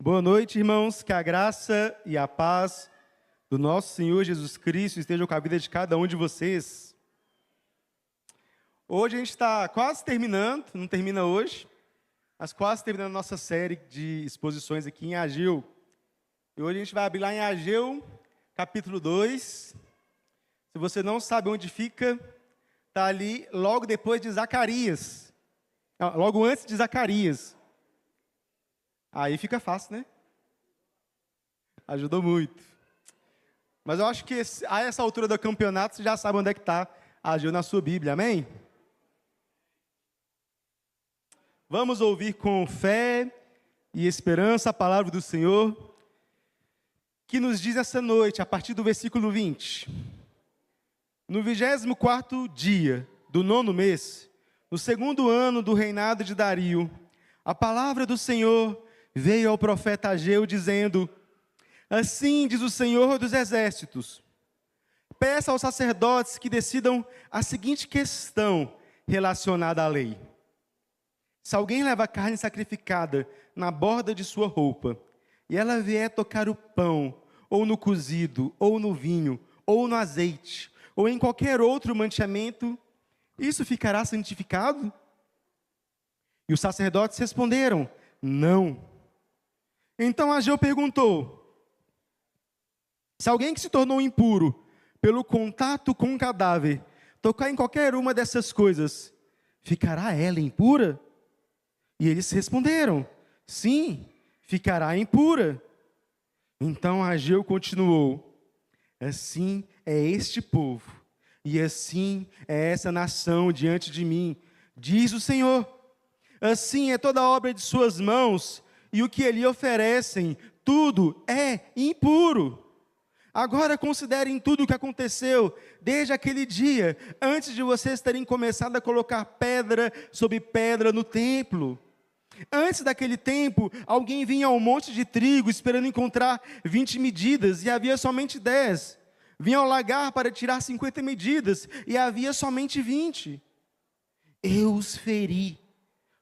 Boa noite, irmãos. Que a graça e a paz do nosso Senhor Jesus Cristo estejam com a vida de cada um de vocês. Hoje a gente está quase terminando, não termina hoje, mas quase terminando a nossa série de exposições aqui em Ageu. E hoje a gente vai abrir lá em Ageu, capítulo 2. Se você não sabe onde fica, está ali logo depois de Zacarias. Não, logo antes de Zacarias. Aí fica fácil, né? Ajudou muito. Mas eu acho que a essa altura do campeonato, você já sabe onde é que está Ageu na sua Bíblia, amém? Vamos ouvir com fé e esperança a palavra do Senhor, que nos diz essa noite, a partir do versículo 20. No 24º dia do 9º mês, no 2º ano do reinado de Dario, a palavra do Senhor veio ao profeta Ageu, dizendo: assim diz o Senhor dos Exércitos, peça aos sacerdotes que decidam a seguinte questão relacionada à lei. Se alguém leva carne sacrificada na borda de sua roupa, e ela vier tocar o pão, ou no cozido, ou no vinho, ou no azeite, ou em qualquer outro mantimento, isso ficará santificado? E os sacerdotes responderam: não. Então Ageu perguntou: se alguém que se tornou impuro pelo contato com um cadáver tocar em qualquer uma dessas coisas, ficará ela impura? E eles responderam: sim, ficará impura. Então Ageu continuou: assim é este povo, e assim é essa nação diante de mim, diz o Senhor. Assim é toda a obra de suas mãos, e o que lhe oferecem, tudo é impuro. Agora considerem tudo o que aconteceu desde aquele dia, antes de vocês terem começado a colocar pedra sobre pedra no templo. Antes daquele tempo, alguém vinha ao monte de trigo esperando encontrar 20 medidas, e havia somente 10. Vinha ao lagar para tirar 50 medidas, e havia somente 20. Eu os feri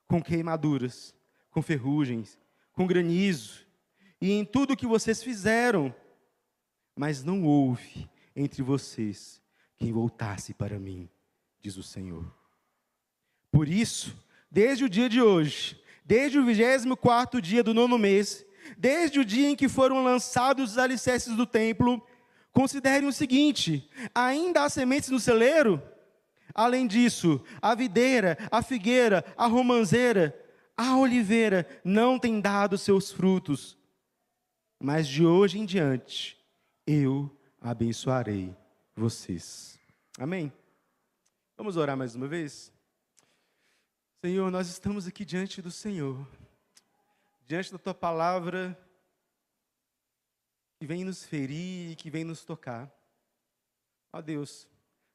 com queimaduras, com ferrugens, com granizo, e em tudo o que vocês fizeram, mas não houve entre vocês quem voltasse para mim, diz o Senhor. Por isso, desde o dia de hoje, desde o 24º dia do 9º mês, desde o dia em que foram lançados os alicerces do templo, considerem o seguinte: ainda há sementes no celeiro? Além disso, a videira, a figueira, a romanceira, a oliveira não têm dado seus frutos. Mas de hoje em diante, eu abençoarei vocês. Amém? Vamos orar mais uma vez? Senhor, nós estamos aqui diante do Senhor, diante da Tua palavra, que vem nos ferir e que vem nos tocar. Ó Deus,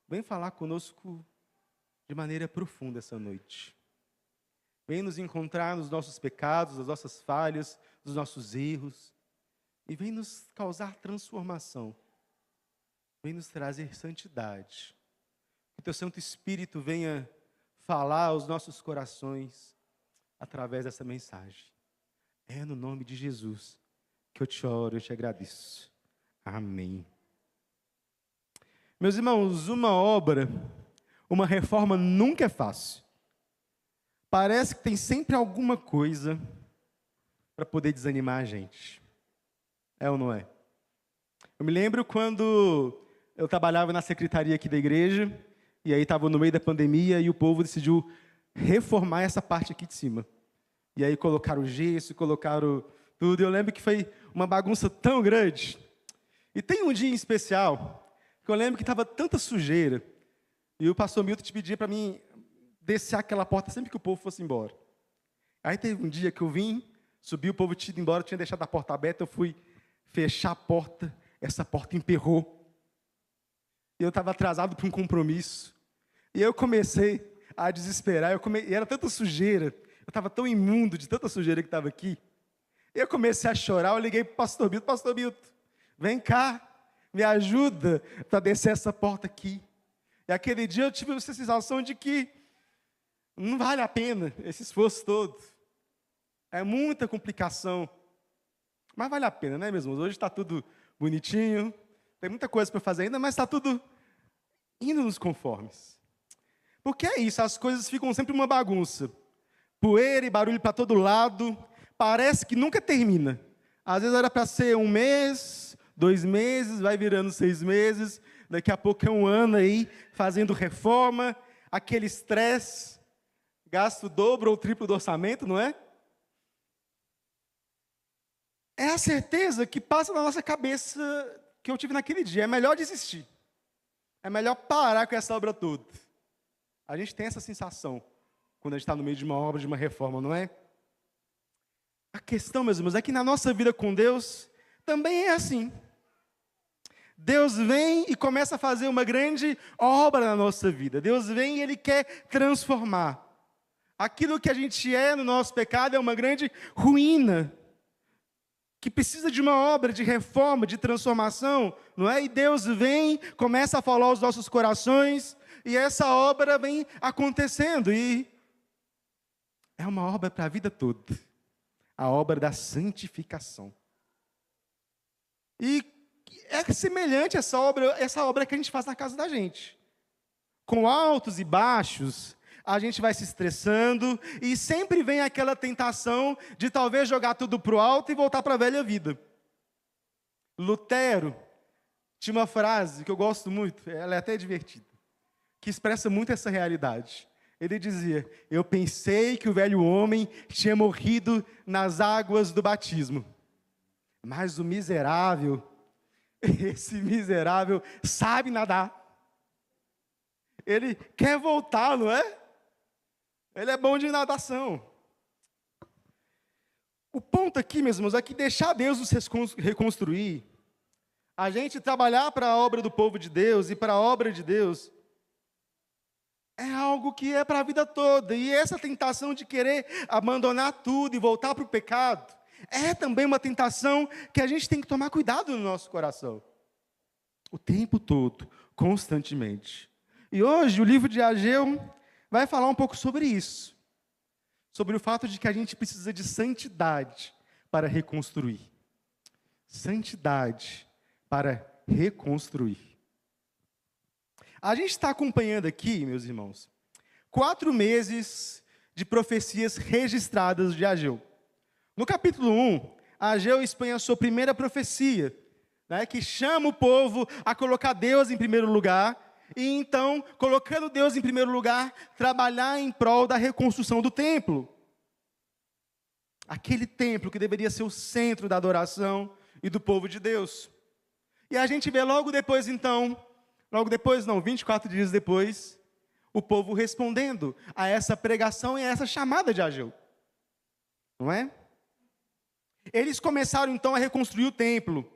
vem falar conosco de maneira profunda essa noite. Vem nos encontrar nos nossos pecados, nas nossas falhas, nos nossos erros. E vem nos causar transformação. Vem nos trazer santidade. Que o Teu Santo Espírito venha falar aos nossos corações através dessa mensagem. É no nome de Jesus que eu te oro, eu te agradeço. Amém. Meus irmãos, uma obra, uma reforma nunca é fácil. Parece que tem sempre alguma coisa para poder desanimar a gente. É ou não é? Eu me lembro quando eu trabalhava na secretaria aqui da igreja, e aí estava no meio da pandemia, e o povo decidiu reformar essa parte aqui de cima. E aí colocaram gesso, colocaram tudo, e eu lembro que foi uma bagunça tão grande. E tem um dia em especial, que eu lembro que estava tanta sujeira, e o pastor Milton te pedia para mim descer aquela porta sempre que o povo fosse embora. Aí teve um dia que eu vim, subi, o povo tinha ido embora, eu tinha deixado a porta aberta, eu fui fechar a porta, essa porta emperrou. E eu estava atrasado para um compromisso. E eu comecei a desesperar, e era tanta sujeira, eu estava tão imundo de tanta sujeira que estava aqui. E eu comecei a chorar, eu liguei para o pastor Milton, vem cá, me ajuda para descer essa porta aqui. E aquele dia eu tive essa sensação de que não vale a pena esse esforço todo. É muita complicação. Mas vale a pena, né, meus irmãos? Hoje está tudo bonitinho, tem muita coisa para fazer ainda, mas está tudo indo nos conformes. Porque é isso, as coisas ficam sempre uma bagunça. Poeira e barulho para todo lado, parece que nunca termina. Às vezes era para ser 1 mês, 2 meses, vai virando 6 meses, daqui a pouco é 1 ano aí, fazendo reforma, aquele estresse, gasto o dobro ou o triplo do orçamento, não é? É a certeza que passa na nossa cabeça que eu tive naquele dia. É melhor desistir. É melhor parar com essa obra toda. A gente tem essa sensação quando a gente está no meio de uma obra, de uma reforma, não é? A questão, meus irmãos, é que na nossa vida com Deus também é assim. Deus vem e começa a fazer uma grande obra na nossa vida. Deus vem e Ele quer transformar. Aquilo que a gente é no nosso pecado é uma grande ruína, que precisa de uma obra de reforma, de transformação, não é? E Deus vem, começa a falar aos nossos corações, e essa obra vem acontecendo, e é uma obra para a vida toda, a obra da santificação. E é semelhante essa obra que a gente faz na casa da gente. Com altos e baixos, a gente vai se estressando e sempre vem aquela tentação de talvez jogar tudo para o alto e voltar para a velha vida. Lutero tinha uma frase que eu gosto muito, ela é até divertida, que expressa muito essa realidade. Ele dizia: eu pensei que o velho homem tinha morrido nas águas do batismo, mas o miserável, esse miserável sabe nadar. Ele quer voltar, não é? Ele é bom de natação. O ponto aqui, meus irmãos, é que deixar Deus nos reconstruir, a gente trabalhar para a obra do povo de Deus e para a obra de Deus, é algo que é para a vida toda. E essa tentação de querer abandonar tudo e voltar para o pecado, é também uma tentação que a gente tem que tomar cuidado no nosso coração. O tempo todo, constantemente. E hoje o livro de Ageu vai falar um pouco sobre isso. Sobre o fato de que a gente precisa de santidade para reconstruir. Santidade para reconstruir. A gente está acompanhando aqui, meus irmãos, 4 meses de profecias registradas de Ageu. No capítulo 1, Ageu expõe a sua primeira profecia, né, que chama o povo a colocar Deus em primeiro lugar, e então, colocando Deus em primeiro lugar, trabalhar em prol da reconstrução do templo. Aquele templo que deveria ser o centro da adoração e do povo de Deus. E a gente vê logo depois, então, 24 dias depois, o povo respondendo a essa pregação e a essa chamada de Ageu. Não é? Eles começaram, então, a reconstruir o templo.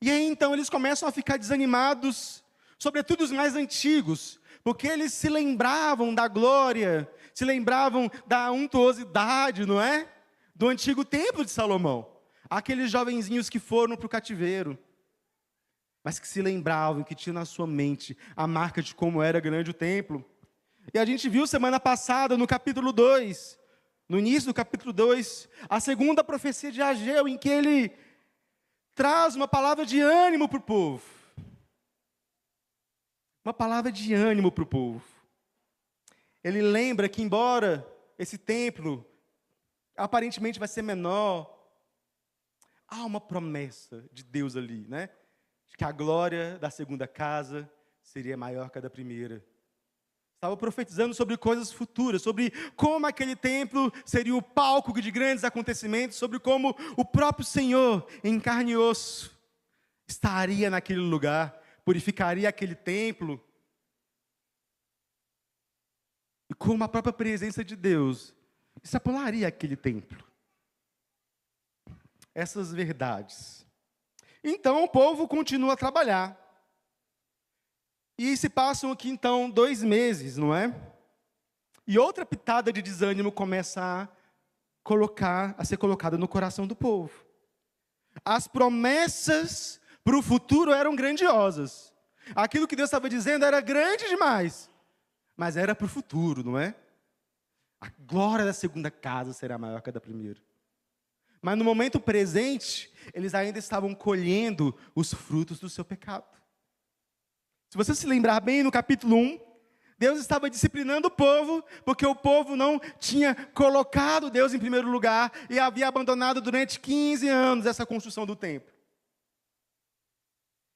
E aí, então, eles começam a ficar desanimados, sobretudo os mais antigos, porque eles se lembravam da glória, se lembravam da untuosidade, não é? Do antigo templo de Salomão. Aqueles jovenzinhos que foram para o cativeiro, mas que se lembravam, que tinham na sua mente a marca de como era grande o templo. E a gente viu semana passada, no capítulo 2, no início do capítulo 2, a segunda profecia de Ageu, em que ele traz uma palavra de ânimo para o povo. Uma palavra de ânimo para o povo. Ele lembra que, embora esse templo aparentemente vai ser menor, há uma promessa de Deus ali, né? De que a glória da segunda casa seria maior que a da primeira. Estava profetizando sobre coisas futuras, sobre como aquele templo seria o palco de grandes acontecimentos, sobre como o próprio Senhor, em carne e osso, estaria naquele lugar, purificaria aquele templo. E como a própria presença de Deus extrapolaria aquele templo. Essas verdades. Então o povo continua a trabalhar. E se passam aqui então 2 meses, não é? E outra pitada de desânimo começa a ser colocada no coração do povo. As promessas para o futuro eram grandiosas. Aquilo que Deus estava dizendo era grande demais. Mas era para o futuro, não é? A glória da segunda casa será maior que a da primeira. Mas no momento presente, eles ainda estavam colhendo os frutos do seu pecado. Se você se lembrar bem, no capítulo 1, Deus estava disciplinando o povo, porque o povo não tinha colocado Deus em primeiro lugar e havia abandonado durante 15 anos essa construção do templo.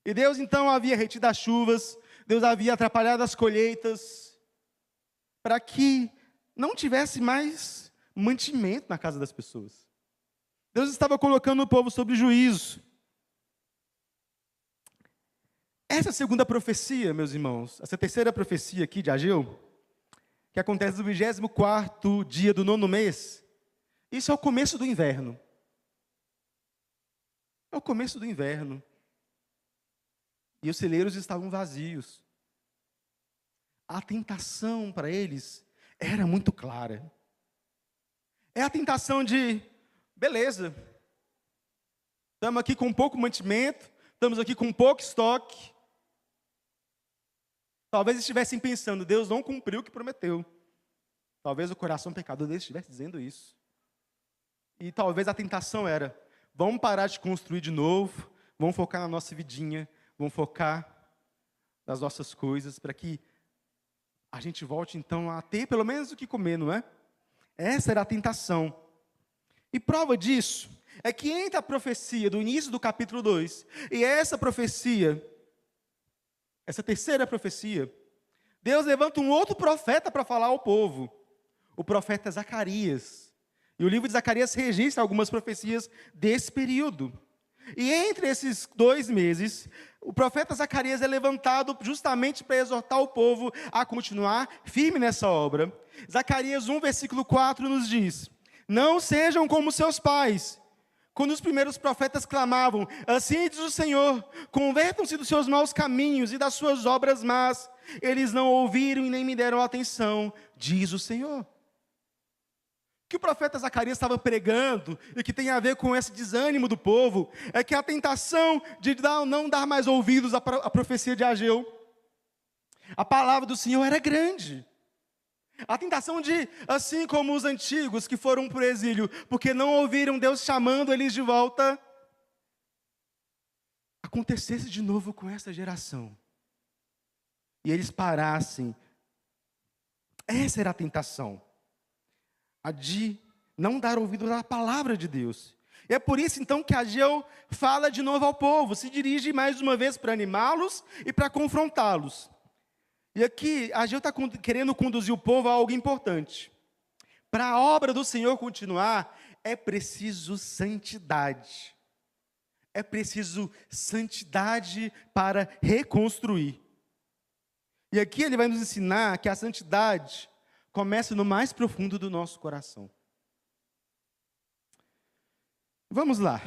E Deus então havia retido as chuvas, Deus havia atrapalhado as colheitas, para que não tivesse mais mantimento na casa das pessoas. Deus estava colocando o povo sob juízo. Essa segunda profecia, meus irmãos, essa terceira profecia aqui de Ageu, que acontece no 24º dia do 9º mês, isso é o começo do inverno. É o começo do inverno. E os celeiros estavam vazios. A tentação para eles era muito clara. É a tentação de, beleza, estamos aqui com pouco mantimento, estamos aqui com pouco estoque. Talvez estivessem pensando, Deus não cumpriu o que prometeu. Talvez o coração pecador deles estivesse dizendo isso. E talvez a tentação era, vamos parar de construir de novo, vamos focar na nossa vidinha, vamos focar nas nossas coisas, para que a gente volte então a ter pelo menos o que comer, não é? Essa era a tentação. E prova disso é que entre a profecia do início do capítulo 2 e essa profecia, essa terceira profecia, Deus levanta um outro profeta para falar ao povo, o profeta Zacarias. E o livro de Zacarias registra algumas profecias desse período. E entre esses 2 meses, o profeta Zacarias é levantado justamente para exortar o povo a continuar firme nessa obra. Zacarias 1, versículo 4 nos diz: não sejam como seus pais, quando os primeiros profetas clamavam, assim diz o Senhor, convertam-se dos seus maus caminhos e das suas obras más. Eles não ouviram e nem me deram atenção, diz o Senhor. O que o profeta Zacarias estava pregando, e que tem a ver com esse desânimo do povo, é que a tentação de não dar mais ouvidos à profecia de Ageu, a palavra do Senhor era grande. A tentação de, assim como os antigos que foram para o exílio, porque não ouviram Deus chamando eles de volta, acontecesse de novo com essa geração. E eles parassem. Essa era a tentação. A de não dar ouvido à palavra de Deus. E é por isso então que Ageu fala de novo ao povo, se dirige mais uma vez para animá-los e para confrontá-los. E aqui Ageu está querendo conduzir o povo a algo importante. Para a obra do Senhor continuar, é preciso santidade. É preciso santidade para reconstruir. E aqui ele vai nos ensinar que a santidade começa no mais profundo do nosso coração. Vamos lá.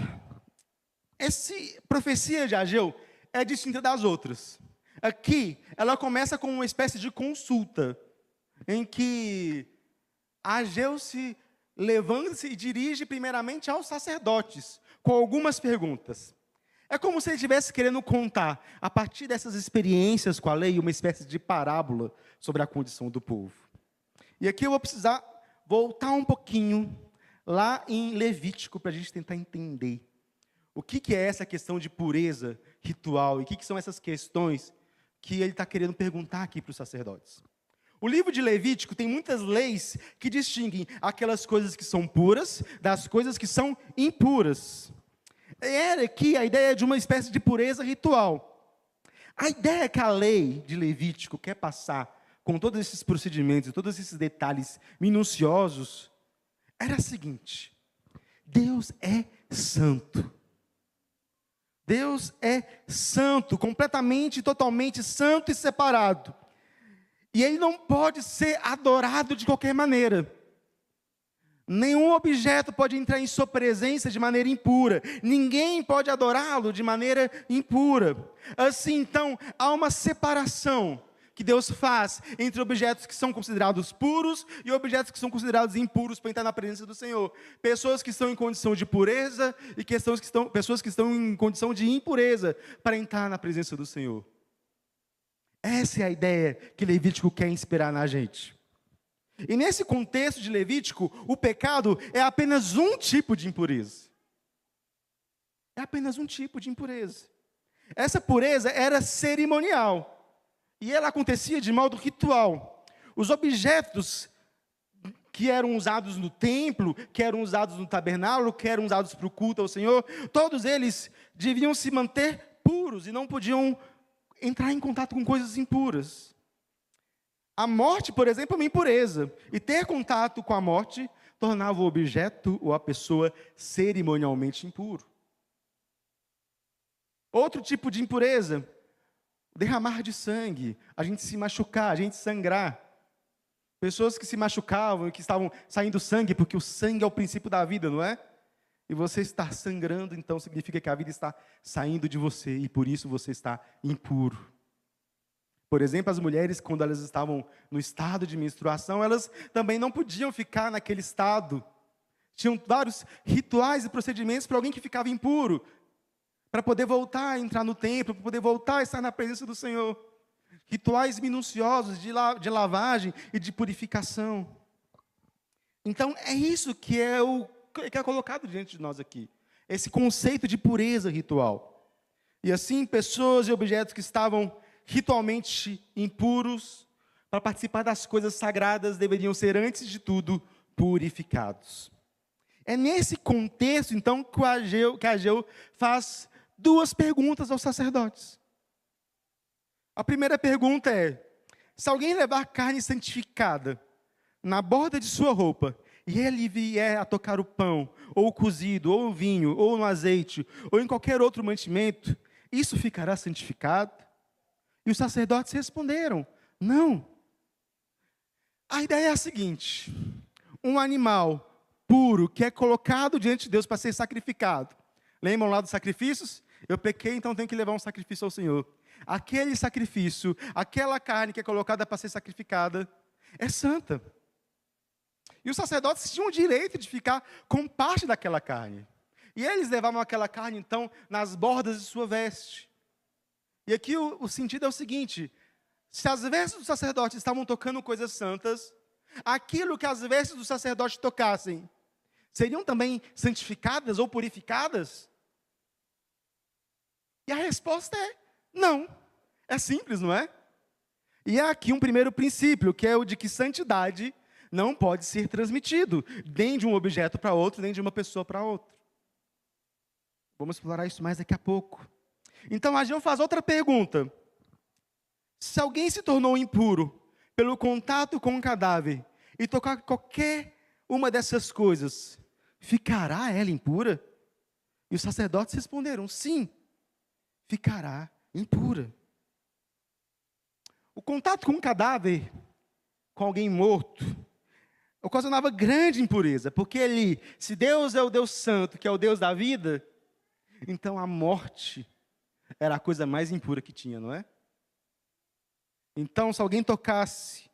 Essa profecia de Ageu é distinta das outras. Aqui, ela começa com uma espécie de consulta, em que Ageu se levanta e dirige primeiramente aos sacerdotes, com algumas perguntas. É como se ele estivesse querendo contar, a partir dessas experiências com a lei, uma espécie de parábola sobre a condição do povo. E aqui eu vou precisar voltar um pouquinho lá em Levítico para a gente tentar entender o que é essa questão de pureza ritual e o que são essas questões que ele está querendo perguntar aqui para os sacerdotes. O livro de Levítico tem muitas leis que distinguem aquelas coisas que são puras das coisas que são impuras. Era aqui a ideia de uma espécie de pureza ritual. A ideia que a lei de Levítico quer passar com todos esses procedimentos, todos esses detalhes minuciosos, era a seguinte: Deus é santo. Deus é santo, completamente, totalmente santo e separado. E Ele não pode ser adorado de qualquer maneira. Nenhum objeto pode entrar em sua presença de maneira impura. Ninguém pode adorá-lo de maneira impura. Assim, então, há uma separação que Deus faz entre objetos que são considerados puros e objetos que são considerados impuros para entrar na presença do Senhor. Pessoas que estão em condição de pureza e pessoas que estão em condição de impureza para entrar na presença do Senhor. Essa é a ideia que Levítico quer inspirar na gente. E nesse contexto de Levítico, o pecado é apenas um tipo de impureza. é apenas um tipo de impureza. Essa pureza era cerimonial, e ela acontecia de modo ritual. Os objetos que eram usados no templo, que eram usados no tabernáculo, que eram usados para o culto ao Senhor, todos eles deviam se manter puros e não podiam entrar em contato com coisas impuras. A morte, por exemplo, é uma impureza, e ter contato com a morte tornava o objeto ou a pessoa cerimonialmente impuro. Outro tipo de impureza, derramar de sangue, a gente se machucar, a gente sangrar. Pessoas que se machucavam e que estavam saindo sangue, porque o sangue é o princípio da vida, não é? E você estar sangrando, então significa que a vida está saindo de você, e por isso você está impuro. Por exemplo, as mulheres, quando elas estavam no estado de menstruação, elas também não podiam ficar naquele estado. Tinham vários rituais e procedimentos para alguém que ficava impuro, para poder voltar a entrar no templo, para poder voltar a estar na presença do Senhor. Rituais minuciosos de lavagem e de purificação. Então, é isso que é colocado diante de nós aqui. Esse conceito de pureza ritual. E assim, pessoas e objetos que estavam ritualmente impuros, para participar das coisas sagradas, deveriam ser, antes de tudo, purificados. É nesse contexto, então, que Ageu faz duas perguntas aos sacerdotes. A primeira pergunta é: se alguém levar carne santificada na borda de sua roupa, e ele vier a tocar o pão, ou o cozido, ou o vinho, ou no azeite, ou em qualquer outro mantimento, isso ficará santificado? E os sacerdotes responderam: não. A ideia é a seguinte: um animal puro que é colocado diante de Deus para ser sacrificado. Lembram lá dos sacrifícios? Eu pequei, então tenho que levar um sacrifício ao Senhor. Aquele sacrifício, aquela carne que é colocada para ser sacrificada, é santa. E os sacerdotes tinham o direito de ficar com parte daquela carne. E eles levavam aquela carne, então, nas bordas de sua veste. E aqui o sentido é o seguinte: se as vestes dos sacerdotes estavam tocando coisas santas, aquilo que as vestes dos sacerdotes tocassem, seriam também santificadas ou purificadas? E a resposta é não. É simples, não é? E há aqui um primeiro princípio, que é o de que santidade não pode ser transmitido, nem de um objeto para outro, nem de uma pessoa para outra. Vamos explorar isso mais daqui a pouco. Então, Ageu faz outra pergunta. Se alguém se tornou impuro pelo contato com um cadáver e tocar qualquer uma dessas coisas, ficará ela impura? E os sacerdotes responderam: sim, ficará impura. O contato com um cadáver, com alguém morto, ocasionava grande impureza, porque se Deus é o Deus santo, que é o Deus da vida, então a morte era a coisa mais impura que tinha, não é? Então, se alguém tocasse,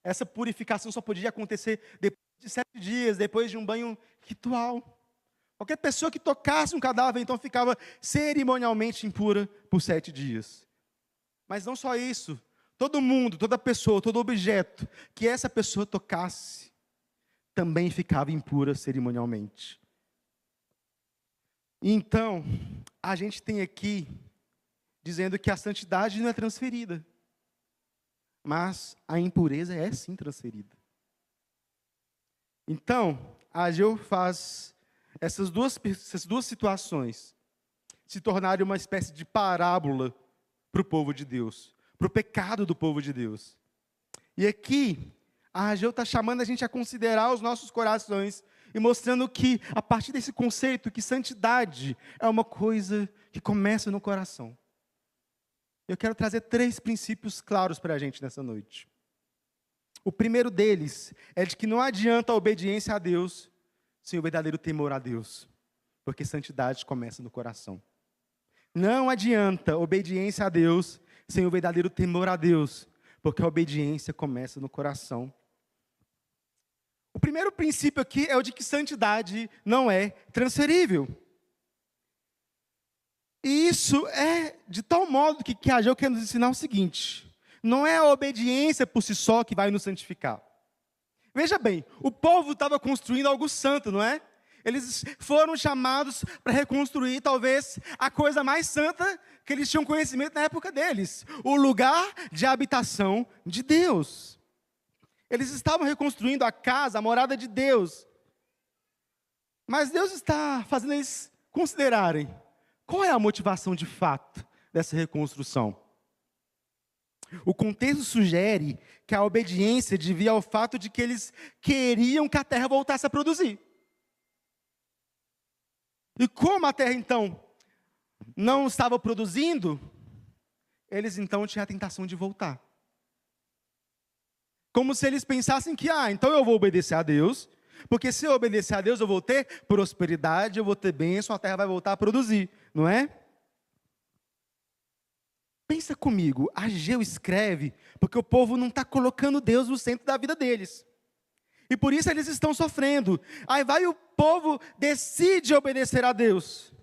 essa purificação só podia acontecer depois de 7 dias, depois de um banho ritual. Qualquer pessoa que tocasse um cadáver, então, ficava cerimonialmente impura por 7 dias. Mas não só isso. Todo mundo, toda pessoa, todo objeto que essa pessoa tocasse, também ficava impura cerimonialmente. Então, a gente tem aqui dizendo que a santidade não é transferida, mas a impureza é sim transferida. Então, Ageu faz essas duas situações se tornarem uma espécie de parábola para o povo de Deus, para o pecado do povo de Deus. E aqui, Ageu está chamando a gente a considerar os nossos corações e mostrando que, a partir desse conceito, que santidade é uma coisa que começa no coração. Eu quero trazer 3 princípios claros para a gente nessa noite. O primeiro deles é de que não adianta a obediência a Deus sem o verdadeiro temor a Deus, porque santidade começa no coração. Não adianta obediência a Deus sem o verdadeiro temor a Deus, porque a obediência começa no coração. O primeiro princípio aqui é o de que santidade não é transferível. E isso é de tal modo que Ageu quer nos ensinar o seguinte: não é a obediência por si só que vai nos santificar. Veja bem, o povo estava construindo algo santo, não é? Eles foram chamados para reconstruir talvez a coisa mais santa que eles tinham conhecimento na época deles, o lugar de habitação de Deus. Eles estavam reconstruindo a casa, a morada de Deus. Mas Deus está fazendo eles considerarem qual é a motivação de fato dessa reconstrução. O contexto sugere que a obediência devia ao fato de que eles queriam que a terra voltasse a produzir. E como a terra, então, não estava produzindo, eles, então, tinham a tentação de voltar. Como se eles pensassem que, então eu vou obedecer a Deus, porque se eu obedecer a Deus, eu vou ter prosperidade, eu vou ter bênção, a terra vai voltar a produzir, não é? Pensa comigo, Ageu escreve porque o povo não está colocando Deus no centro da vida deles. E por isso eles estão sofrendo. Aí vai o povo, decide obedecer a Deus.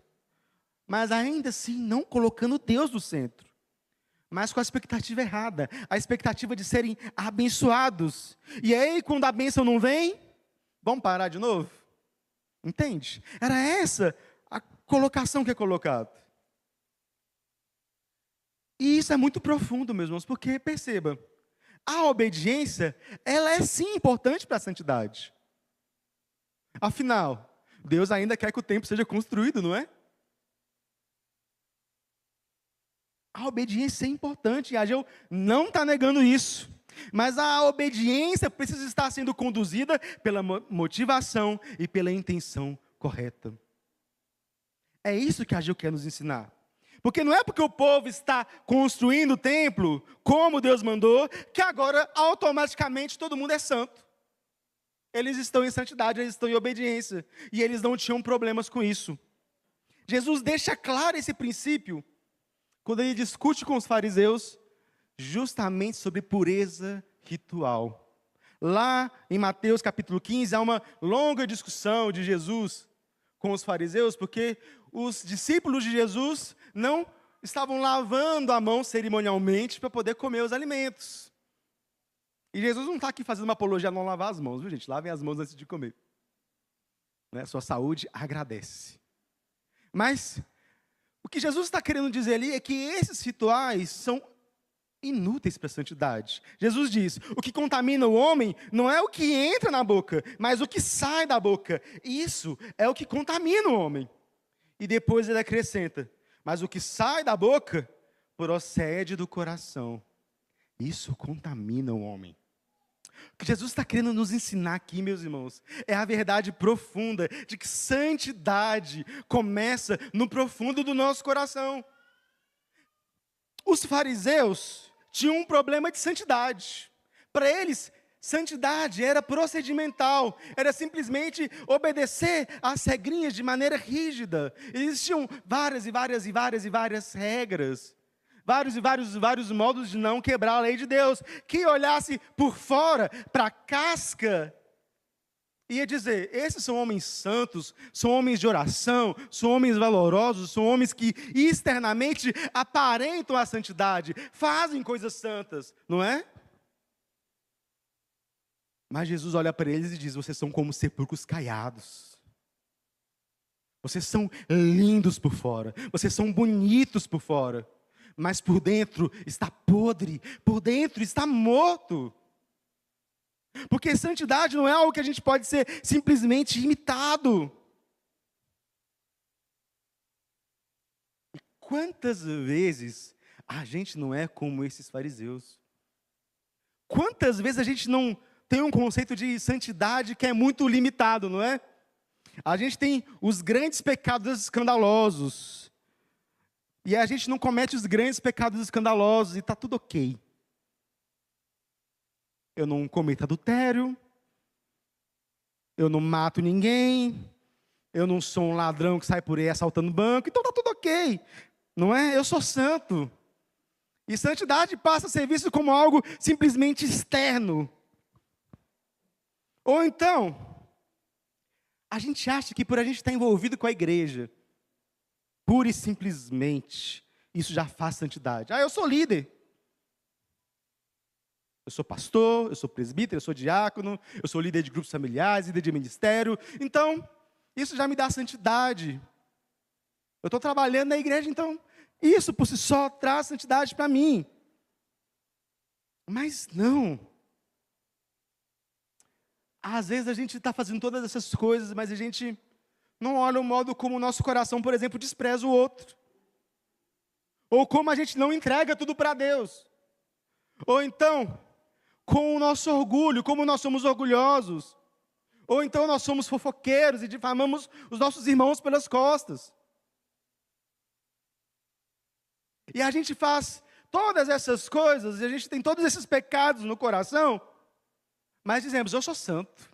Mas ainda assim, não colocando Deus no centro. Mas com a expectativa errada. A expectativa de serem abençoados. E aí, quando a bênção não vem, vamos parar de novo? Entende? Era essa a colocação que é colocada. E isso é muito profundo, meus irmãos, porque, perceba, a obediência, ela é sim importante para a santidade. Afinal, Deus ainda quer que o templo seja construído, não é? A obediência é importante, e Ageu não está negando isso. Mas a obediência precisa estar sendo conduzida pela motivação e pela intenção correta. É isso que Ageu quer nos ensinar. Porque não é porque o povo está construindo o templo, como Deus mandou, que agora automaticamente todo mundo é santo. Eles estão em santidade, eles estão em obediência. E eles não tinham problemas com isso. Jesus deixa claro esse princípio, quando ele discute com os fariseus, justamente sobre pureza ritual. Lá em Mateus capítulo 15, há uma longa discussão de Jesus com os fariseus, porque os discípulos de Jesus não estavam lavando a mão cerimonialmente para poder comer os alimentos. E Jesus não está aqui fazendo uma apologia a não lavar as mãos, viu, gente? Lavem as mãos antes de comer. Né? Sua saúde agradece. Mas o que Jesus está querendo dizer ali é que esses rituais são inúteis para a santidade. Jesus diz, o que contamina o homem não é o que entra na boca, mas o que sai da boca. Isso é o que contamina o homem. E depois ele acrescenta, mas o que sai da boca procede do coração. Isso contamina o homem. O que Jesus está querendo nos ensinar aqui, meus irmãos, é a verdade profunda de que santidade começa no profundo do nosso coração. Os fariseus tinham um problema de santidade. Para eles, santidade era procedimental, era simplesmente obedecer às regrinhas de maneira rígida. Existiam várias regras, vários modos de não quebrar a lei de Deus. Quem olhasse por fora, para a casca, ia dizer, esses são homens santos, são homens de oração, são homens valorosos, são homens que externamente aparentam a santidade, fazem coisas santas, não é? Mas Jesus olha para eles e diz, vocês são como sepulcros caiados. Vocês são lindos por fora, vocês são bonitos por fora, mas por dentro está podre, por dentro está morto. Porque santidade não é algo que a gente pode ser simplesmente imitado. E quantas vezes a gente não é como esses fariseus? Quantas vezes a gente não tem um conceito de santidade que é muito limitado, não é? A gente tem os grandes pecados escandalosos. E a gente não comete os grandes pecados escandalosos e está tudo ok. Eu não cometo adultério, eu não mato ninguém, eu não sou um ladrão que sai por aí assaltando banco, então está tudo ok, não é? Eu sou santo. E santidade passa a ser visto como algo simplesmente externo. Ou então, a gente acha que por a gente estar envolvido com a igreja, pura e simplesmente, isso já faz santidade. Eu sou líder. Eu sou pastor, eu sou presbítero, eu sou diácono, eu sou líder de grupos familiares, líder de ministério. Então, Isso já me dá santidade. Eu estou trabalhando na igreja, então isso por si só traz santidade para mim. Mas não. Às vezes a gente está fazendo todas essas coisas, mas a gente não olha o modo como o nosso coração, por exemplo, despreza o outro. Ou como a gente não entrega tudo para Deus. Ou então, com o nosso orgulho, como nós somos orgulhosos. Ou então nós somos fofoqueiros e difamamos os nossos irmãos pelas costas. E a gente faz todas essas coisas, e a gente tem todos esses pecados no coração, mas dizemos, eu sou santo,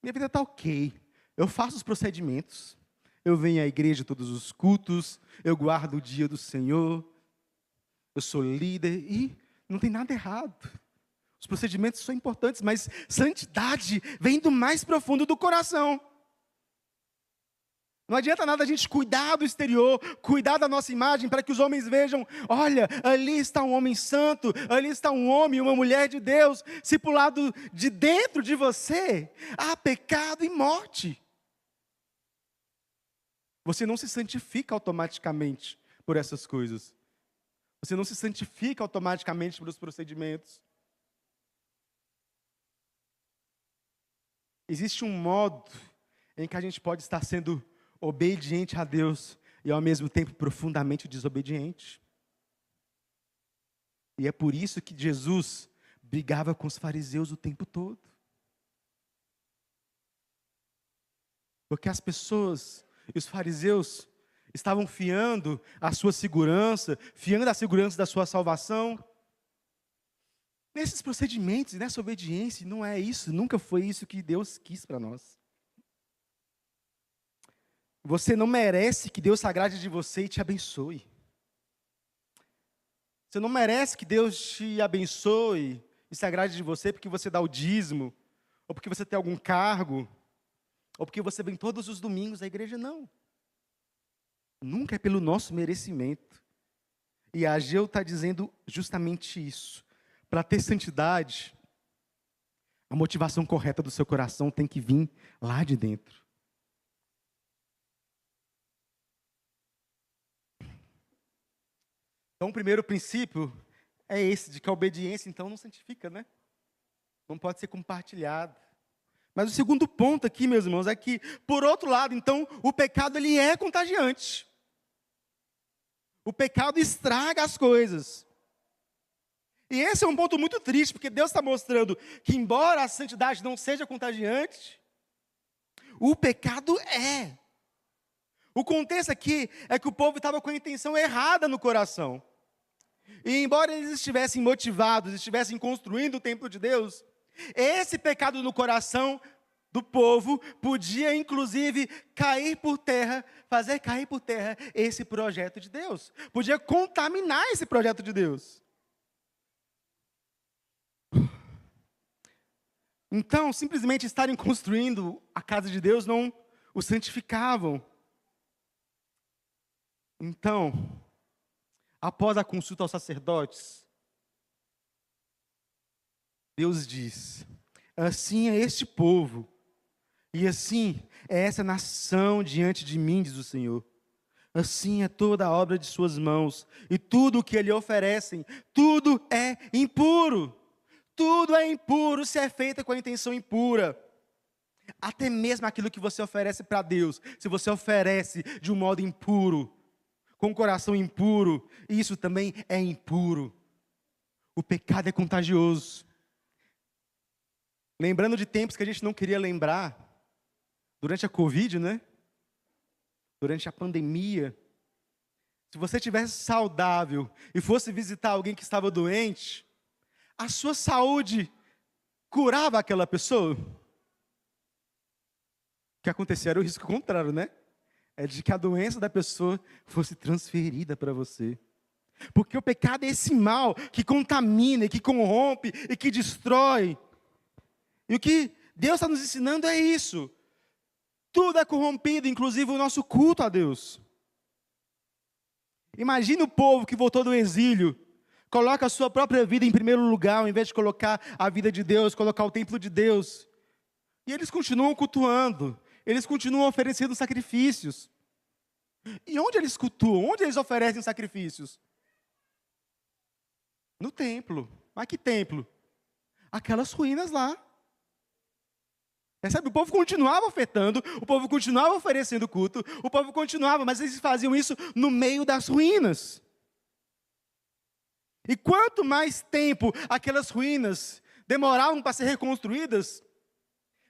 minha vida está ok, eu faço os procedimentos, eu venho à igreja todos os cultos, eu guardo o dia do Senhor, eu sou líder, e não tem nada errado. Os procedimentos são importantes, mas santidade vem do mais profundo do coração. Não adianta nada a gente cuidar do exterior, cuidar da nossa imagem, para que os homens vejam, olha, ali está um homem santo, ali está um homem, uma mulher de Deus, se para o lado de dentro de você, há pecado e morte. Você não se santifica automaticamente por essas coisas. Você não se santifica automaticamente pelos procedimentos. Existe um modo em que a gente pode estar sendo obediente a Deus e ao mesmo tempo profundamente desobediente. E é por isso que Jesus brigava com os fariseus o tempo todo. Porque as pessoas, os fariseus, estavam fiando a sua segurança, fiando a segurança da sua salvação nesses procedimentos, nessa obediência. Não é isso, nunca foi isso que Deus quis para nós. Você não merece que Deus se agrade de você e te abençoe. Você não merece que Deus te abençoe e se agrade de você porque você dá o dízimo, ou porque você tem algum cargo, ou porque você vem todos os domingos à igreja, não. Nunca é pelo nosso merecimento. E a Ageu está dizendo justamente isso. Para ter santidade, a motivação correta do seu coração tem que vir lá de dentro. Então, o primeiro princípio é esse, de que a obediência, então, não santifica, né? Não pode ser compartilhada. Mas o segundo ponto aqui, meus irmãos, é que, por outro lado, então, o pecado, ele é contagiante. O pecado estraga as coisas. E esse é um ponto muito triste, porque Deus está mostrando que, embora a santidade não seja contagiante, o pecado é. O contexto aqui é que o povo estava com a intenção errada no coração. E embora eles estivessem motivados, estivessem construindo o templo de Deus, esse pecado no coração do povo podia, inclusive, cair por terra, fazer cair por terra esse projeto de Deus. Podia contaminar esse projeto de Deus. Então, simplesmente estarem construindo a casa de Deus não o santificavam. Então, após a consulta aos sacerdotes, Deus diz, assim é este povo, e assim é essa nação diante de mim, diz o Senhor. Assim é toda a obra de suas mãos, e tudo o que lhe oferecem, tudo é impuro. Tudo é impuro se é feito com a intenção impura. Até mesmo aquilo que você oferece para Deus, se você oferece de um modo impuro, com o coração impuro, isso também é impuro. O pecado é contagioso. Lembrando de tempos que a gente não queria lembrar, durante a Covid, né? Durante a pandemia, se você estivesse saudável e fosse visitar alguém que estava doente, a sua saúde curava aquela pessoa? O que acontecia era o risco contrário, né? É de que a doença da pessoa fosse transferida para você. Porque o pecado é esse mal que contamina, e que corrompe, e que destrói. E o que Deus está nos ensinando é isso. Tudo é corrompido, inclusive o nosso culto a Deus. Imagina o povo que voltou do exílio, coloca a sua própria vida em primeiro lugar, ao invés de colocar a vida de Deus, colocar o templo de Deus. E eles continuam cultuando, eles continuam oferecendo sacrifícios. E onde eles cultuam? Onde eles oferecem sacrifícios? No templo. Mas que templo? Aquelas ruínas lá. Percebe? O povo continuava ofertando, o povo continuava oferecendo culto, o povo continuava, mas eles faziam isso no meio das ruínas. E quanto mais tempo aquelas ruínas demoravam para ser reconstruídas,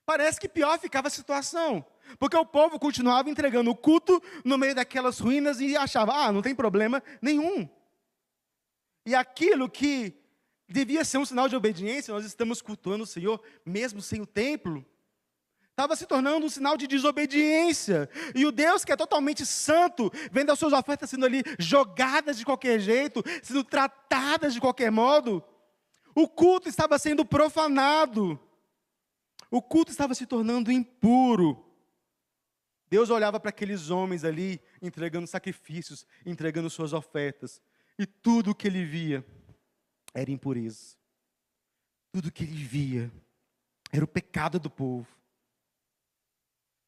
parece que pior ficava a situação. Porque o povo continuava entregando o culto no meio daquelas ruínas e achava, não tem problema nenhum. E aquilo que devia ser um sinal de obediência, nós estamos cultuando o Senhor mesmo sem o templo, estava se tornando um sinal de desobediência. E o Deus que é totalmente santo, vendo as suas ofertas sendo ali jogadas de qualquer jeito, sendo tratadas de qualquer modo, o culto estava sendo profanado. O culto estava se tornando impuro. Deus olhava para aqueles homens ali, entregando sacrifícios, entregando suas ofertas. E tudo o que ele via era impureza. Tudo o que ele via era o pecado do povo.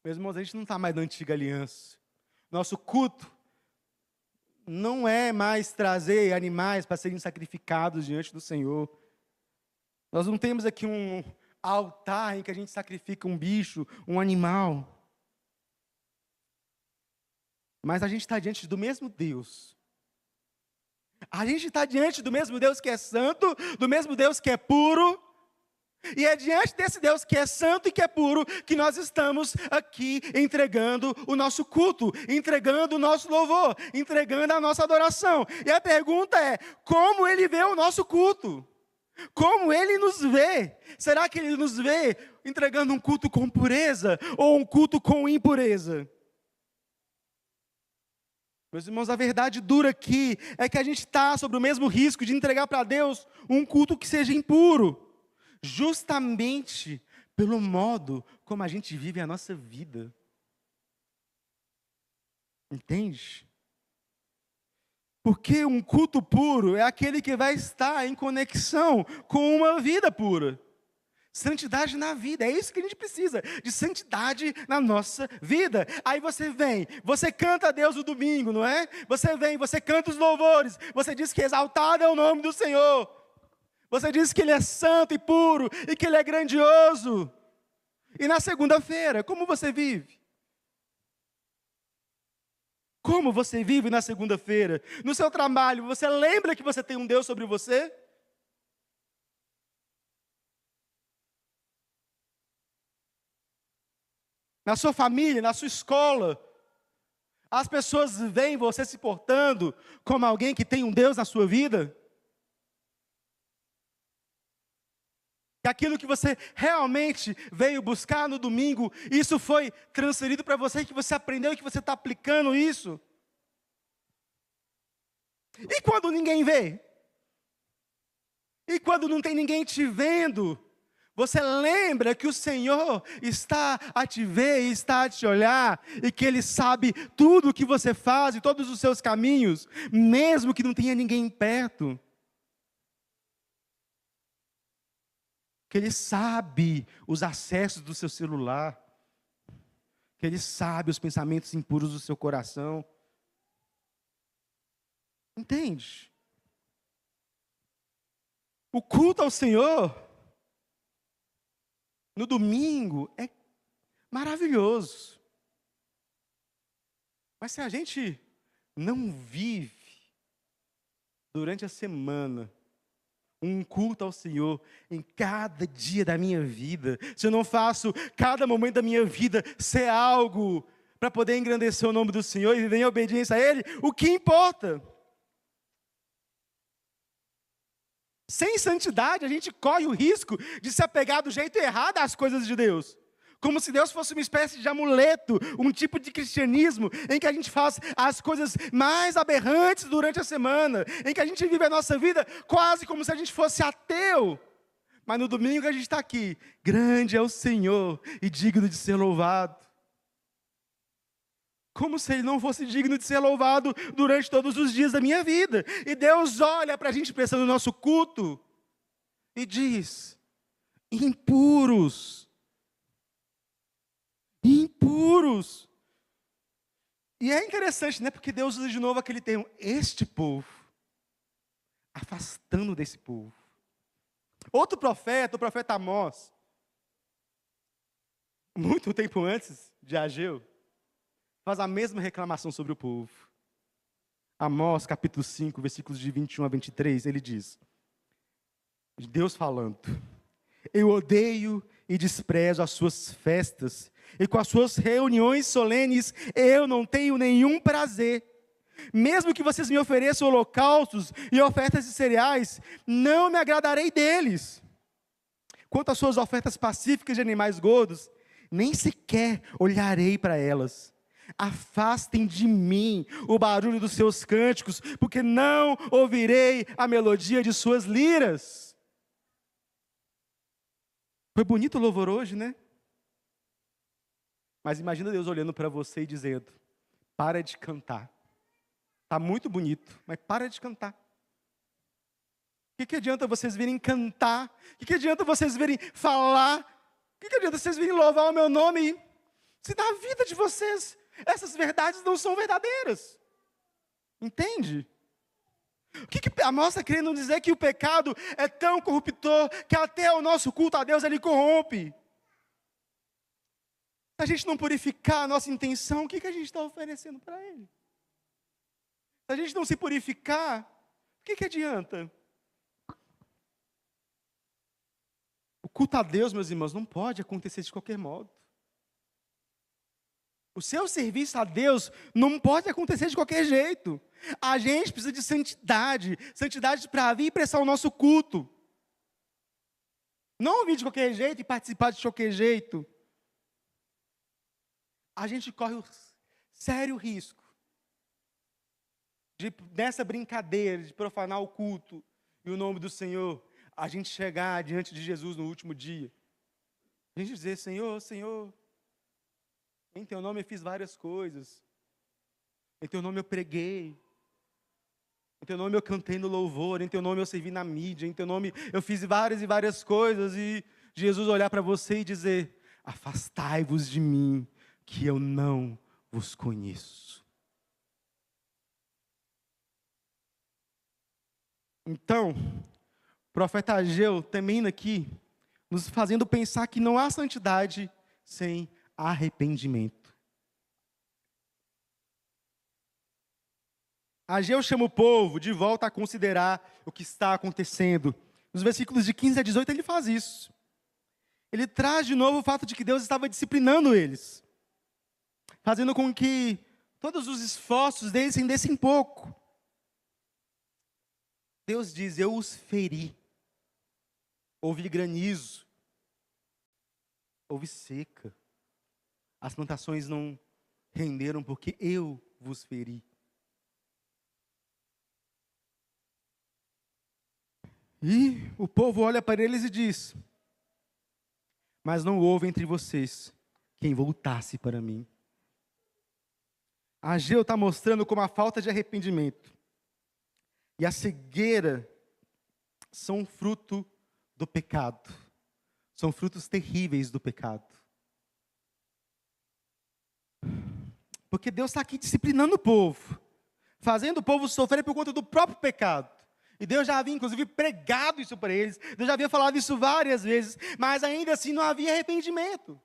Meus irmãos, a gente não está mais na antiga aliança. Nosso culto não é mais trazer animais para serem sacrificados diante do Senhor. Nós não temos aqui um altar em que a gente sacrifica um bicho, um animal. Mas a gente está diante do mesmo Deus. A gente está diante do mesmo Deus que é santo, do mesmo Deus que é puro. E é diante desse Deus que é santo e que é puro que nós estamos aqui entregando o nosso culto, entregando o nosso louvor, entregando a nossa adoração. E a pergunta é, como Ele vê o nosso culto? Como Ele nos vê? Será que Ele nos vê entregando um culto com pureza ou um culto com impureza? Meus irmãos, a verdade dura aqui é que a gente está sobre o mesmo risco de entregar para Deus um culto que seja impuro. Justamente pelo modo como a gente vive a nossa vida. Entende? Porque um culto puro é aquele que vai estar em conexão com uma vida pura. Santidade na vida, é isso que a gente precisa, de santidade na nossa vida. Aí você vem, você canta a Deus no domingo, não é? Você vem, você canta os louvores, você diz que exaltado é o nome do Senhor. Você diz que Ele é santo e puro, e que Ele é grandioso. E na segunda-feira, como você vive? Como você vive na segunda-feira? No seu trabalho, você lembra que você tem um Deus sobre você? Na sua família, na sua escola, as pessoas veem você se portando como alguém que tem um Deus na sua vida? Que aquilo que você realmente veio buscar no domingo, isso foi transferido para você, que você aprendeu e que você está aplicando isso? E quando ninguém vê? E quando não tem ninguém te vendo? Você lembra que o Senhor está a te ver e está a te olhar, e que Ele sabe tudo o que você faz e todos os seus caminhos, mesmo que não tenha ninguém perto? Que Ele sabe os acessos do seu celular, que Ele sabe os pensamentos impuros do seu coração. Entende? O culto ao Senhor, no domingo, é maravilhoso. Mas se a gente não vive durante a semana um culto ao Senhor em cada dia da minha vida, se eu não faço cada momento da minha vida ser algo para poder engrandecer o nome do Senhor e viver em obediência a Ele, o que importa? Sem santidade, a gente corre o risco de se apegar do jeito errado às coisas de Deus. Como se Deus fosse uma espécie de amuleto, um tipo de cristianismo em que a gente faz as coisas mais aberrantes durante a semana, em que a gente vive a nossa vida quase como se a gente fosse ateu. Mas no domingo a gente está aqui, grande é o Senhor e digno de ser louvado. Como se Ele não fosse digno de ser louvado durante todos os dias da minha vida. E Deus olha para a gente pensando no nosso culto e diz, impuros. impuros. E é interessante, né? Porque Deus usa de novo aquele termo, este povo, afastando desse povo. Outro profeta, o profeta Amós, muito tempo antes de Ageu, faz a mesma reclamação sobre o povo. Amós, capítulo 5, versículos de 21 a 23, ele diz, Deus falando, eu odeio e desprezo as suas festas, e com as suas reuniões solenes eu não tenho nenhum prazer. Mesmo que vocês me ofereçam holocaustos e ofertas de cereais, não me agradarei deles. Quanto às suas ofertas pacíficas de animais gordos, nem sequer olharei para elas. Afastem de mim o barulho dos seus cânticos, porque não ouvirei a melodia de suas liras. Foi bonito o louvor hoje, né? Mas imagina Deus olhando para você e dizendo, para de cantar. Está muito bonito, mas para de cantar. O que adianta vocês virem cantar? O que adianta vocês virem falar? O que adianta vocês virem louvar o meu nome? Se na vida de vocês, essas verdades não são verdadeiras. Entende? O que Amós está querendo dizer? Que o pecado é tão corruptor que até o nosso culto a Deus ele corrompe. Se a gente não purificar a nossa intenção, o que a gente está oferecendo para Ele? Se a gente não se purificar, o que adianta? O culto a Deus, meus irmãos, não pode acontecer de qualquer modo. O seu serviço a Deus não pode acontecer de qualquer jeito. A gente precisa de santidade. Santidade para vir e prestar o nosso culto. Não vir de qualquer jeito e participar de qualquer jeito. A gente corre o sério risco de, nessa brincadeira de profanar o culto e o nome do Senhor, a gente chegar diante de Jesus no último dia. A gente dizer, Senhor, Senhor, em teu nome eu fiz várias coisas. Em teu nome eu preguei. Em teu nome eu cantei no louvor. Em teu nome eu servi na mídia. Em teu nome eu fiz várias e várias coisas. E Jesus olhar para você e dizer, afastai-vos de mim, que eu não vos conheço. Então, o profeta Ageu termina aqui, nos fazendo pensar que não há santidade sem arrependimento. Ageu chama o povo de volta a considerar o que está acontecendo. Nos versículos de 15 a 18 ele faz isso. Ele traz de novo o fato de que Deus estava disciplinando eles, fazendo com que todos os esforços deles rendessem pouco. Deus diz, eu os feri. Houve granizo. Houve seca. As plantações não renderam porque eu vos feri. E o povo olha para eles e diz, mas não houve entre vocês quem voltasse para mim. Ageu está mostrando como a falta de arrependimento e a cegueira são fruto do pecado. São frutos terríveis do pecado. Porque Deus está aqui disciplinando o povo, fazendo o povo sofrer por conta do próprio pecado. E Deus já havia, inclusive, pregado isso para eles. Deus já havia falado isso várias vezes, mas ainda assim não havia arrependimento.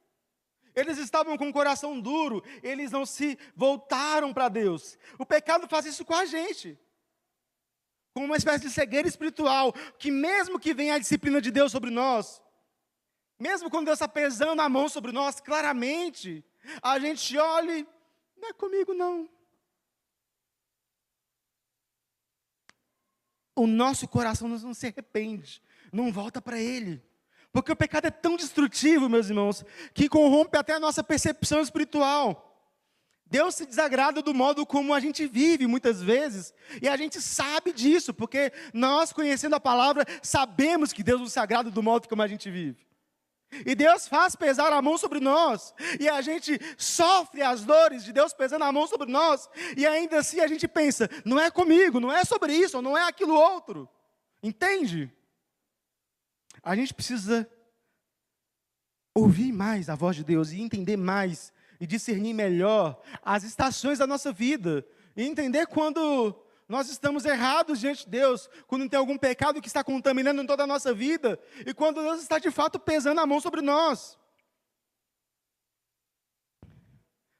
Eles estavam com o coração duro, eles não se voltaram para Deus. O pecado faz isso com a gente. Com uma espécie de cegueira espiritual, que mesmo que venha a disciplina de Deus sobre nós, mesmo quando Deus está pesando a mão sobre nós, claramente, a gente olha e, não é comigo não. O nosso coração não se arrepende, não volta para Ele. Porque o pecado é tão destrutivo, meus irmãos, que corrompe até a nossa percepção espiritual. Deus se desagrada do modo como a gente vive, muitas vezes, e a gente sabe disso, porque nós, conhecendo a palavra, sabemos que Deus não se agrada do modo como a gente vive. E Deus faz pesar a mão sobre nós, e a gente sofre as dores de Deus pesando a mão sobre nós, e ainda assim a gente pensa, não é comigo, não é sobre isso, não é aquilo outro. Entende? A gente precisa ouvir mais a voz de Deus e entender mais e discernir melhor as estações da nossa vida. E entender quando nós estamos errados diante de Deus, quando tem algum pecado que está contaminando toda a nossa vida, e quando Deus está de fato pesando a mão sobre nós.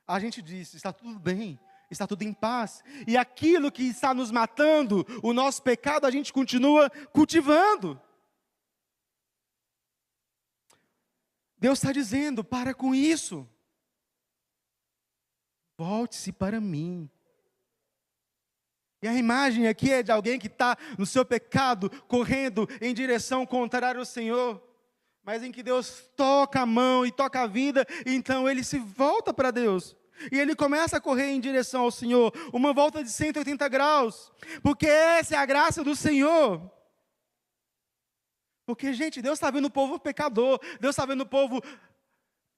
A gente diz, está tudo bem, está tudo em paz. E aquilo que está nos matando, o nosso pecado, a gente continua cultivando. Deus está dizendo, para com isso. Volte-se para mim. E a imagem aqui é de alguém que está no seu pecado, correndo em direção contrária ao Senhor. Mas em que Deus toca a mão e toca a vida, então ele se volta para Deus. E ele começa a correr em direção ao Senhor, uma volta de 180 graus. Porque essa é a graça do Senhor. Porque, gente, Deus está vendo o povo pecador, Deus está vendo o povo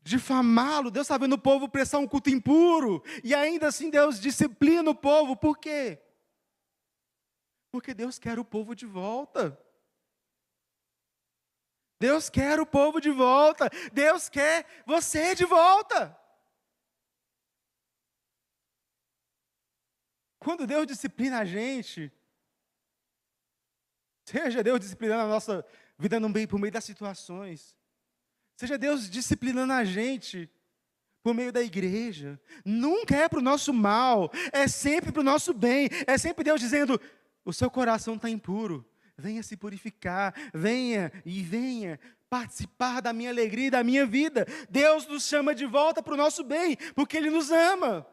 difamá-lo, Deus está vendo o povo prestar um culto impuro. E ainda assim Deus disciplina o povo, por quê? Porque Deus quer o povo de volta. Deus quer o povo de volta. Deus quer você de volta. Quando Deus disciplina a gente, seja Deus disciplinando a nossa vida por meio das situações, seja Deus disciplinando a gente por meio da igreja, nunca é para o nosso mal, é sempre para o nosso bem, é sempre Deus dizendo, o seu coração está impuro, venha se purificar, venha participar da minha alegria e da minha vida. Deus nos chama de volta para o nosso bem, porque Ele nos ama.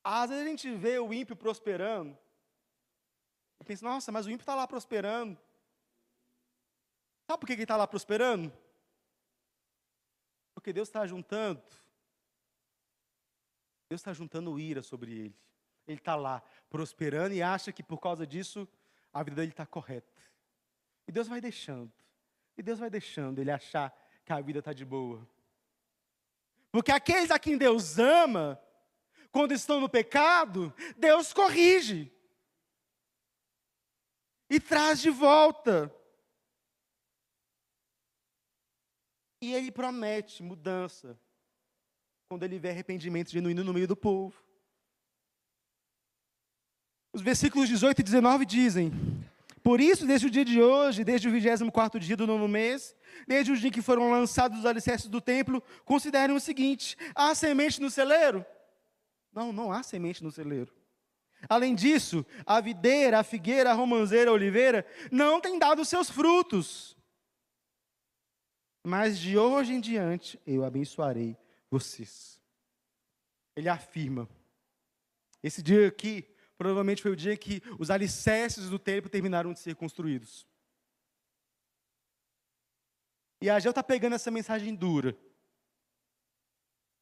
Às vezes a gente vê o ímpio prosperando, e pensa, nossa, mas o ímpio está lá prosperando. Sabe por que ele está lá prosperando? Porque Deus está juntando ira sobre ele. Ele está lá prosperando e acha que por causa disso a vida dele está correta. E Deus vai deixando ele achar que a vida está de boa. Porque aqueles a quem Deus ama, quando estão no pecado, Deus corrige. E traz de volta. E Ele promete mudança, quando Ele vê arrependimento genuíno no meio do povo. Os versículos 18 e 19 dizem, por isso, desde o dia de hoje, desde o 24º dia do 9º mês, desde o dia que foram lançados os alicerces do templo, considerem o seguinte, há semente no celeiro? Não há semente no celeiro. Além disso, a videira, a figueira, a romanceira, a oliveira, não têm dado seus frutos. Mas de hoje em diante, eu abençoarei vocês. Ele afirma, esse dia aqui, provavelmente foi o dia que os alicerces do templo terminaram de ser construídos. E Ageu está pegando essa mensagem dura,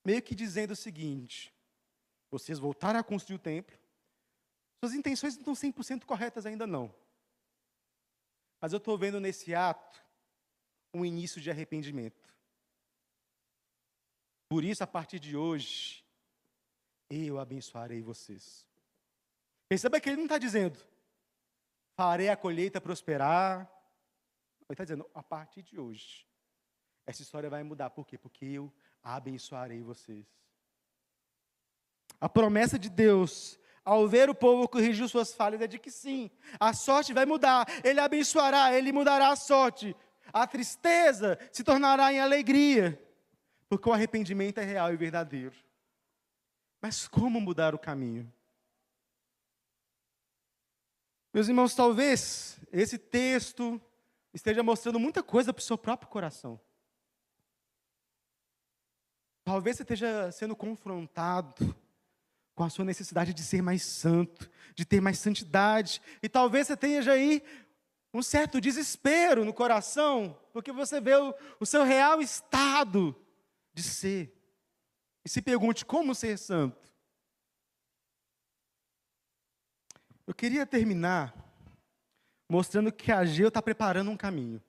meio que dizendo o seguinte, vocês voltaram a construir o templo, suas intenções não estão 100% corretas ainda não. Mas eu estou vendo nesse ato um início de arrependimento. Por isso, a partir de hoje, eu abençoarei vocês. Perceba que ele não está dizendo, farei a colheita prosperar. Ele está dizendo, a partir de hoje, essa história vai mudar. Por quê? Porque eu abençoarei vocês. A promessa de Deus, ao ver o povo corrigir suas falhas, é de que sim, a sorte vai mudar. Ele abençoará, Ele mudará a sorte. A tristeza se tornará em alegria, porque o arrependimento é real e verdadeiro. Mas como mudar o caminho? Meus irmãos, talvez esse texto esteja mostrando muita coisa para o seu próprio coração. Talvez você esteja sendo confrontado com a sua necessidade de ser mais santo, de ter mais santidade. E talvez você tenha já aí um certo desespero no coração, porque você vê o seu real estado de ser. E se pergunte, como ser santo? Eu queria terminar mostrando que Ageu está preparando um caminho.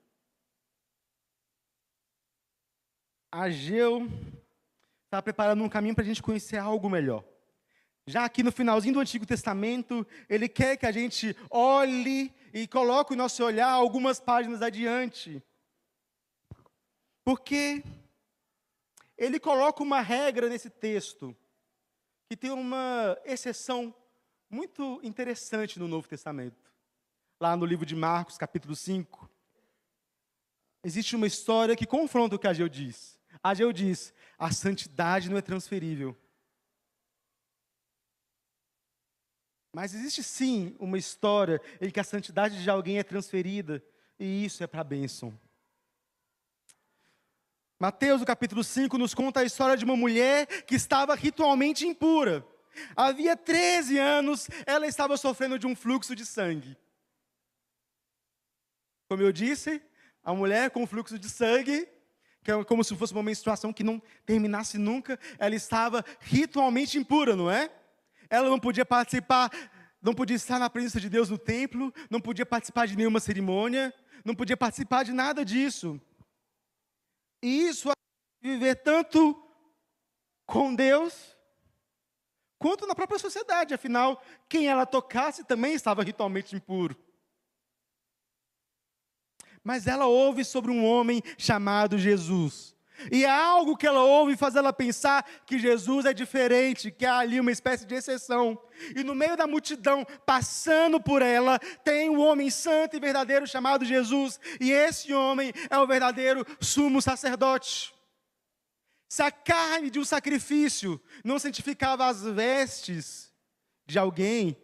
Ageu está preparando um caminho para a gente conhecer algo melhor. Já aqui no finalzinho do Antigo Testamento, ele quer que a gente olhe e coloque o nosso olhar algumas páginas adiante. Porque ele coloca uma regra nesse texto, que tem uma exceção muito interessante no Novo Testamento. Lá no livro de Marcos, capítulo 5, existe uma história que confronta o que Ageu diz. Ageu diz: a santidade não é transferível. Mas existe sim uma história em que a santidade de alguém é transferida, e isso é para a bênção. Mateus, no capítulo 5, nos conta a história de uma mulher que estava ritualmente impura. Havia 13 anos, ela estava sofrendo de um fluxo de sangue. Como eu disse, a mulher com fluxo de sangue, que é como se fosse uma menstruação que não terminasse nunca, ela estava ritualmente impura, não é? Ela não podia participar, não podia estar na presença de Deus no templo, não podia participar de nenhuma cerimônia, não podia participar de nada disso. E isso a viver tanto com Deus, quanto na própria sociedade. Afinal, quem ela tocasse também estava ritualmente impuro. Mas ela ouve sobre um homem chamado Jesus. E há algo que ela ouve faz ela pensar que Jesus é diferente, que há ali uma espécie de exceção. E no meio da multidão, passando por ela, tem um homem santo e verdadeiro chamado Jesus. E esse homem é o verdadeiro sumo sacerdote. Se a carne de um sacrifício não santificava as vestes de alguém,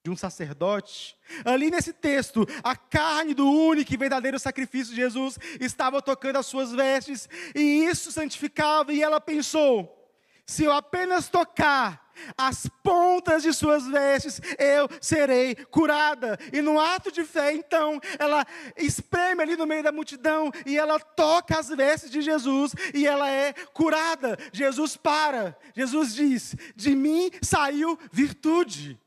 de um sacerdote, ali nesse texto, a carne do único e verdadeiro sacrifício de Jesus estava tocando as suas vestes, e isso santificava, e ela pensou: se eu apenas tocar as pontas de suas vestes, eu serei curada. E no ato de fé, então, ela espreme ali no meio da multidão, e ela toca as vestes de Jesus, e ela é curada. Jesus para, Jesus diz: de mim saiu virtude.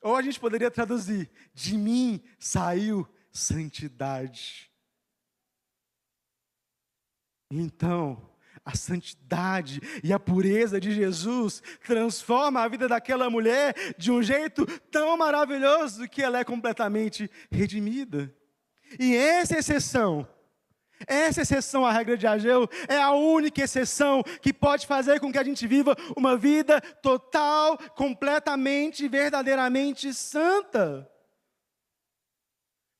Ou a gente poderia traduzir: de mim saiu santidade. Então, a santidade e a pureza de Jesus transforma a vida daquela mulher de um jeito tão maravilhoso que ela é completamente redimida. E essa exceção à regra de Ageu é a única exceção que pode fazer com que a gente viva uma vida total, completamente, verdadeiramente santa.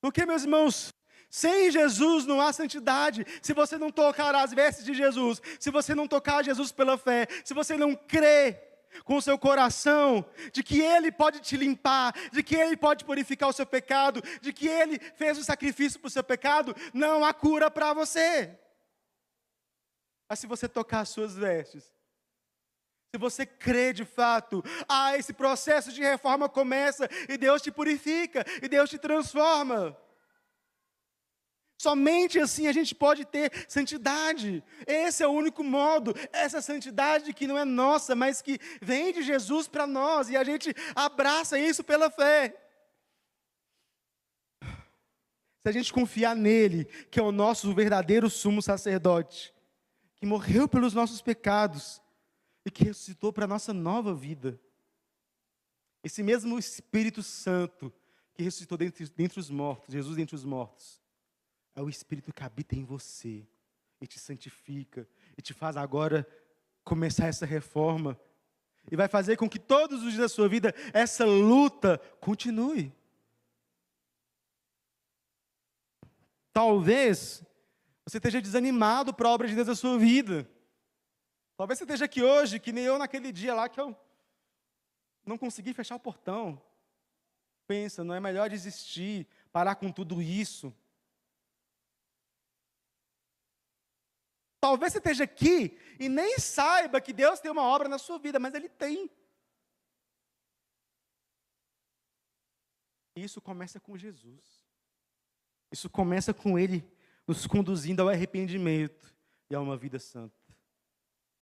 Porque, meus irmãos, sem Jesus não há santidade. Se você não tocar as vestes de Jesus, se você não tocar Jesus pela fé, se você não crê com o seu coração de que Ele pode te limpar, de que Ele pode purificar o seu pecado, de que Ele fez o sacrifício para o seu pecado, não há cura para você. Mas se você tocar as suas vestes, se você crê de fato, esse processo de reforma começa, e Deus te purifica, e Deus te transforma. Somente assim a gente pode ter santidade. Esse é o único modo, essa santidade que não é nossa, mas que vem de Jesus para nós, e a gente abraça isso pela fé. Se a gente confiar nele, que é o nosso verdadeiro sumo sacerdote, que morreu pelos nossos pecados e que ressuscitou para a nossa nova vida. Esse mesmo Espírito Santo que ressuscitou dentre os mortos, Jesus dentre os mortos, é o Espírito que habita em você e te santifica e te faz agora começar essa reforma, e vai fazer com que todos os dias da sua vida essa luta continue. Talvez você esteja desanimado para a obra de Deus na sua vida. Talvez você esteja aqui hoje, que nem eu naquele dia lá que eu não consegui fechar o portão. Pensa, não é melhor desistir, parar com tudo isso? Talvez você esteja aqui e nem saiba que Deus tem uma obra na sua vida, mas Ele tem. E isso começa com Jesus. Isso começa com Ele nos conduzindo ao arrependimento e a uma vida santa.